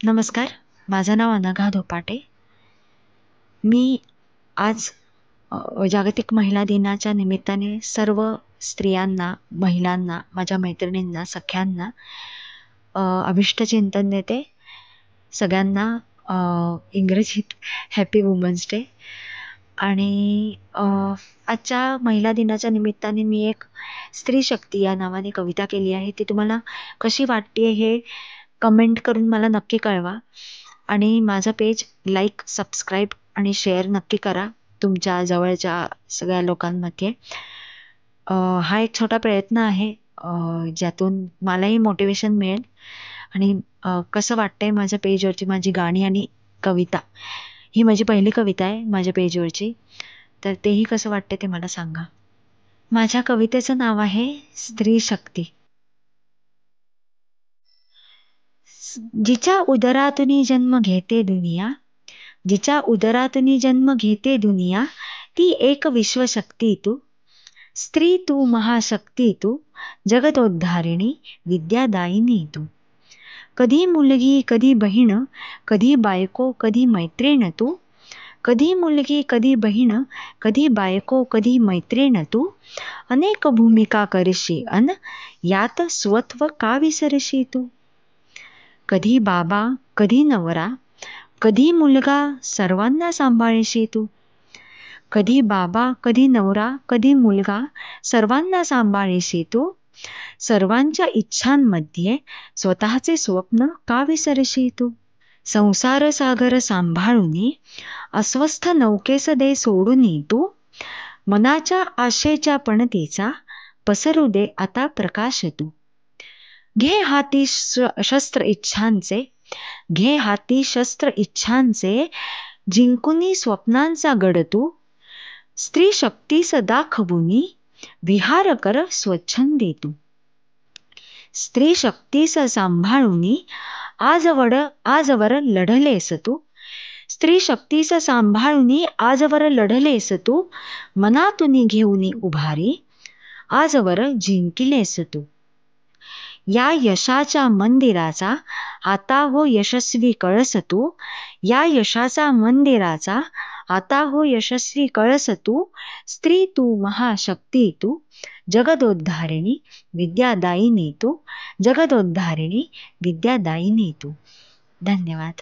नमस्कार, माझं नाव अनघा धोपाटे. मी आज जागतिक महिला दिनाच्या निमित्ताने सर्व स्त्रियांना, महिलांना, माझ्या मैत्रिणींना, सख्यांना अभिष्टचिंतन देते. सगळ्यांना इंग्रजीत हॅपी वुमन्स डे. आणि आजच्या महिला दिनाच्या निमित्ताने मी एक स्त्री शक्ती या नावाने कविता केली आहे. ती तुम्हाला कशी वाटते हे कमेंट करून मला नक्की कळवा. आणि माझं पेज लाईक, सबस्क्राईब आणि शेअर नक्की करा तुमच्या जवळच्या सगळ्या लोकांमध्ये. हा एक छोटा प्रयत्न आहे ज्यातून मलाही मोटिवेशन मिळेल. आणि कसं वाटतंय माझ्या पेजवरची माझी गाणी आणि कविता. ही माझी पहिली कविता आहे माझ्या पेजवरची, तर तेही कसं वाटतं ते मला सांगा. माझ्या कवितेचं नाव आहे स्त्री शक्ती. जिच्या उदरातून जन्म घेते दुनिया, जिच्या उदरातून जन्म घेते दुनिया, ती एक विश्वशक्ती तू. स्त्री तू, महाशक्ती तू, जगदोद्धारिणी, विद्यादायिनी तू. कधी मुलगी, कधी बहीण, कधी बायको, कधी मैत्रीण तू. कधी मुलगी, कधी बहीण, कधी बायको, कधी मैत्रीण तू. अनेक भूमिका करशी अन यात स्वत्व का विसरशी तू. कधी बाबा, कधी नवरा, कधी मुलगा, सर्वांना सांभाळशी तू. कधी बाबा, कधी नवरा, कधी मुलगा, सर्वांना सांभाळशी तू. सर्वांच्या इच्छांमध्ये स्वतःचे स्वप्न का विसरशी तू. संसार सागर सांभाळूनी, अस्वस्थ नौकेस दे सोडूनी तू. मनाच्या आशेच्या पणतीचा पसरू दे आता प्रकाश तू. घे हाती शस्त्र इच्छांचे, घे हाती शस्त्र इच्छांचे, जिंकुनी स्वप्नांचा गड तू. स्त्री शक्तीस दाखवूनी, विहार कर स्वच्छंदी तू. स्त्री शक्तीस सांभाळूनी, आजवर लढलेस तू. स्त्री शक्तीस सांभाळूनी आजवर लढलेस तू. मनातून घेऊनी उभारी, आजवर जिंकिलेस तू. या यशाच्या मंदिराचा आता हो यशस्वी कळस तू. या यशाचा मंदिराचा आता हो यशस्वी कळस तू. स्त्री तू, महाशक्ती तू, जगदोद्धारिणी, विद्यादायिनी तू. जगदोद्धारिणी, विद्यादायिनी तू. धन्यवाद.